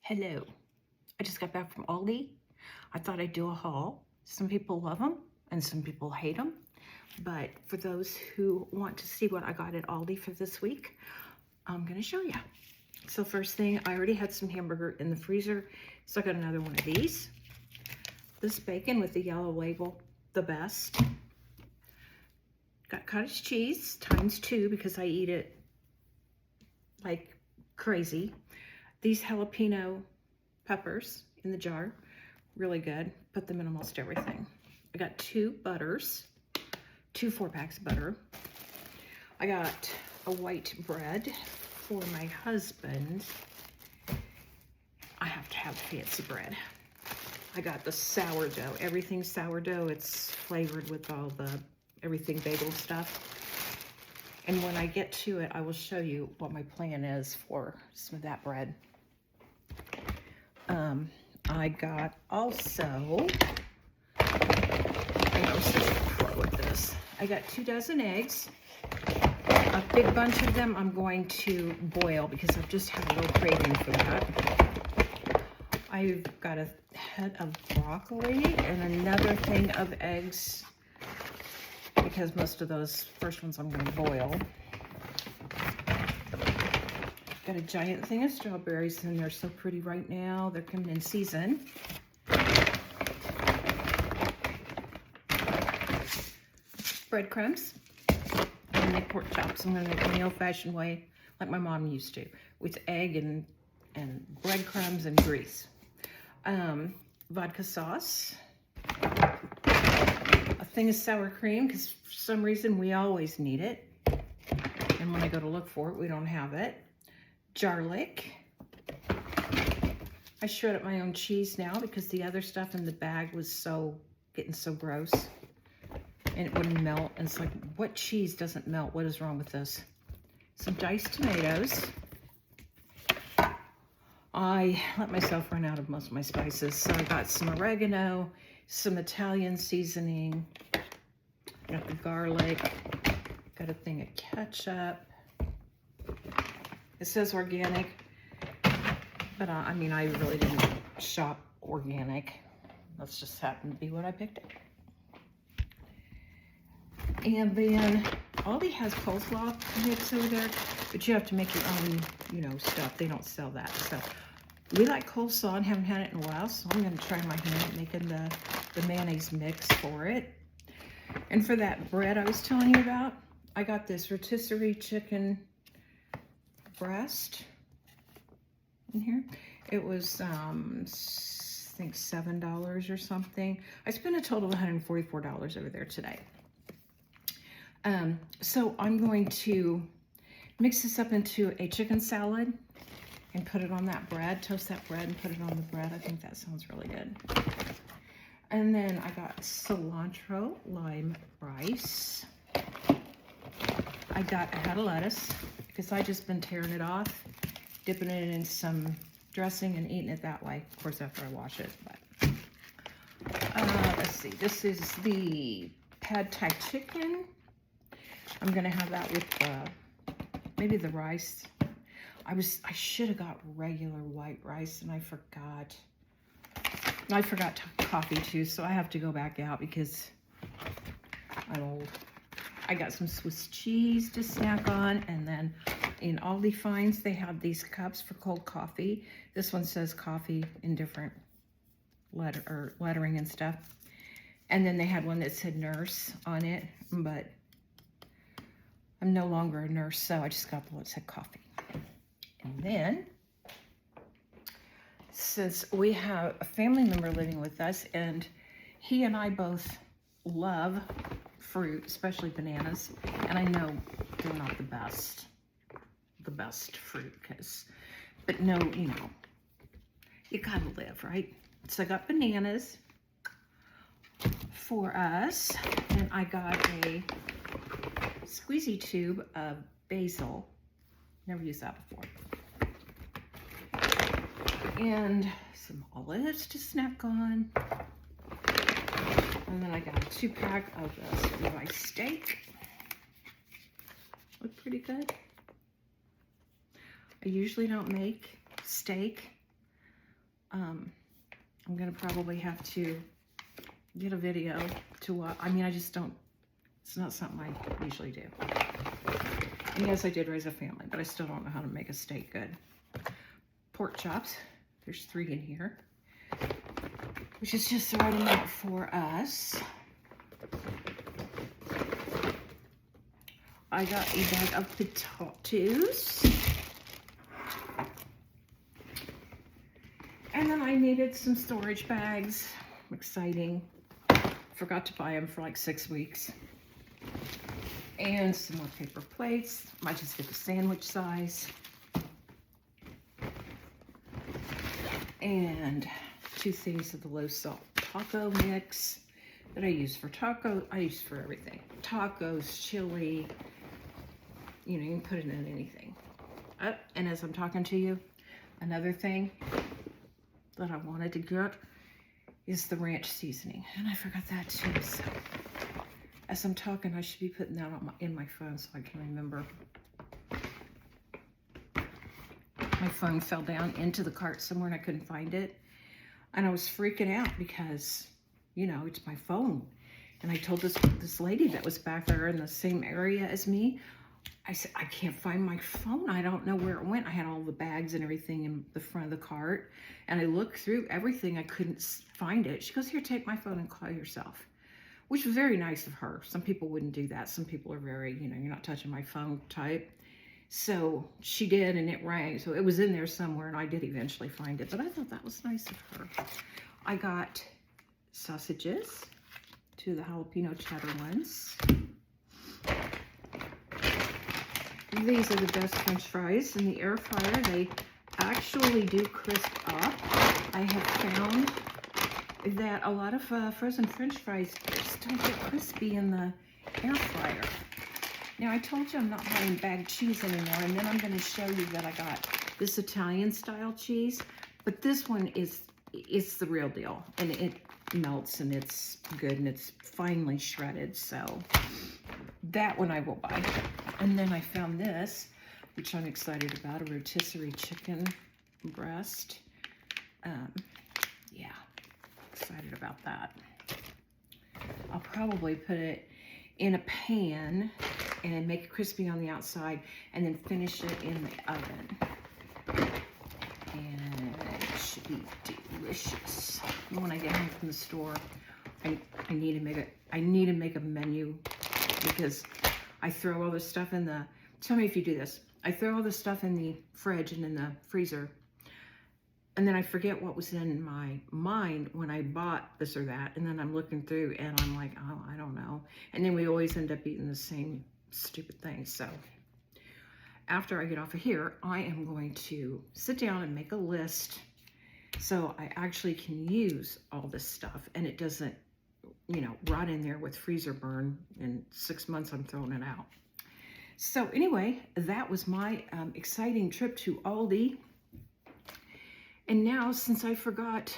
Hello. I just got back from Aldi. I thought I'd do a haul. Some people love them and some people hate them. But for those who want to see what I got at Aldi for this week, I'm going to show you. So first thing, I already had some hamburger in the freezer. So I got another one of these. This bacon with the yellow label, the best. Got cottage cheese ×2 because I eat it like crazy. These jalapeno peppers in the jar, really good. Put them in almost everything. I got 2 butters, 2 4-packs of butter. I got a white bread for my husband. I have to have fancy bread. I got the sourdough, everything sourdough. It's flavored with all the everything bagel stuff. And when I get to it, I will show you what my plan is for some of that bread. I got also, I'm such a pro at this. I got 2 dozen eggs. A big bunch of them I'm going to boil because I've just had a little craving for that. I've got a head of broccoli and another thing of eggs because most of those first ones I'm going to boil. Got a giant thing of strawberries and they're so pretty right now. They're coming in season. Breadcrumbs and make pork chops. I'm going to make them the old-fashioned way like my mom used to, with egg and breadcrumbs and grease. Vodka sauce. A thing of sour cream because for some reason we always need it. And when I go to look for it, we don't have it. Garlic. I shred up my own cheese now because the other stuff in the bag was getting so gross and it wouldn't melt. And it's like, what cheese doesn't melt? What is wrong with this? Some diced tomatoes. I let myself run out of most of my spices, so I got some oregano, some Italian seasoning, got the garlic, got a thing of ketchup. It says organic, but I mean, I really didn't shop organic. That's just happened to be what I picked up. And then Aldi has coleslaw mix over there, but you have to make your own, stuff. They don't sell that. So we like coleslaw and haven't had it in a while, so I'm going to try my hand at making the mayonnaise mix for it. And for that bread I was telling you about, I got this rotisserie chicken breast in here. It was I think $7 or something. I spent a total of $144 over there today. So I'm going to mix this up into a chicken salad and put it on that bread, toast that bread and put it on the bread. I think that sounds really good. And then I got cilantro lime rice. I got a head of lettuce because I just been tearing it off, dipping it in some dressing and eating it that way. Of course, after I wash it. But let's see. This is the pad thai chicken. I'm gonna have that with maybe the rice. I should have got regular white rice and I forgot. I forgot coffee too, so I have to go back out because I'm old. I got some Swiss cheese to snack on, and then in Aldi Finds, they have these cups for cold coffee. This one says coffee in different lettering and stuff. And then they had one that said nurse on it, but I'm no longer a nurse, so I just got the one that said coffee. And then, since we have a family member living with us, and he and I both love fruit, especially bananas, and I know they're not the best fruit, but no, you gotta live, right? So I got bananas for us, and I got a squeezy tube of basil. Never used that before. And some olives to snack on. And then I got a 2-pack of this ribeye steak. Look pretty good. I usually don't make steak I'm gonna probably have to get a video to watch. I mean, I just don't, it's not something I usually do. And yes, I did raise a family, but I still don't know how to make a steak good. Pork chops, there's 3 in here, which is just the right amount for us. I got a bag of potatoes. And then I needed some storage bags. Exciting. Forgot to buy them for like 6 weeks. And some more paper plates. Might just get the sandwich size. And 2 things of the low salt taco mix that I use for taco. I use for everything. Tacos, chili. You know, you can put it in anything. And as I'm talking to you, another thing that I wanted to get is the ranch seasoning, and I forgot that too. So as I'm talking, I should be putting that on in my phone so I can remember. My phone fell down into the cart somewhere and I couldn't find it, and I was freaking out because, you know, it's my phone. And I told this lady that was back there in the same area as me, I said, I can't find my phone. I don't know where it went. I had all the bags and everything in the front of the cart, and I looked through everything. I couldn't find it. She goes, here, take my phone and call yourself, which was very nice of her. Some people wouldn't do that. Some people are very, you know, you're not touching my phone type. So she did, and it rang. So it was in there somewhere, and I did eventually find it. But I thought that was nice of her. I got sausages, 2 of the jalapeno cheddar ones. These are the best French fries in the air fryer. They actually do crisp up. I have found that a lot of frozen French fries just don't get crispy in the air fryer. Now, I told you I'm not buying bagged cheese anymore, and then I'm going to show you that I got this Italian style cheese, but this one it's the real deal, and it melts and it's good and it's finely shredded, so that one I will buy. And then I found this, which I'm excited about, a rotisserie chicken breast. Yeah, excited about that. I'll probably put it in a pan and make it crispy on the outside and then finish it in the oven. And it should be delicious. When I get home from the store, I need to make a menu, because I throw all this stuff in the, tell me if you do this, I throw all this stuff in the fridge and in the freezer, and then I forget what was in my mind when I bought this or that, and then I'm looking through and I'm like, oh, I don't know. And then we always end up eating the same stupid thing. So after I get off of here, I am going to sit down and make a list so I actually can use all this stuff and it doesn't, you know, rot in there with freezer burn. In 6 months, I'm throwing it out. So anyway, that was my exciting trip to Aldi. And now, since I forgot,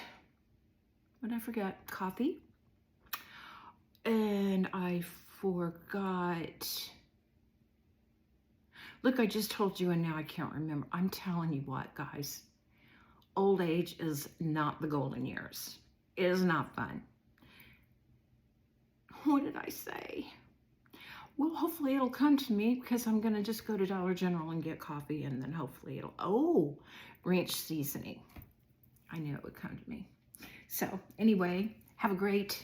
what did I forget? Coffee. And I forgot, look, I just told you and now I can't remember. I'm telling you what, guys, old age is not the golden years. It is not fun. What did I say? Well, hopefully it'll come to me, because I'm going to just go to Dollar General and get coffee, and then hopefully it'll, oh, ranch seasoning. I knew it would come to me. So anyway, have a great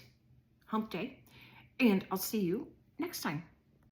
hump day, and I'll see you next time.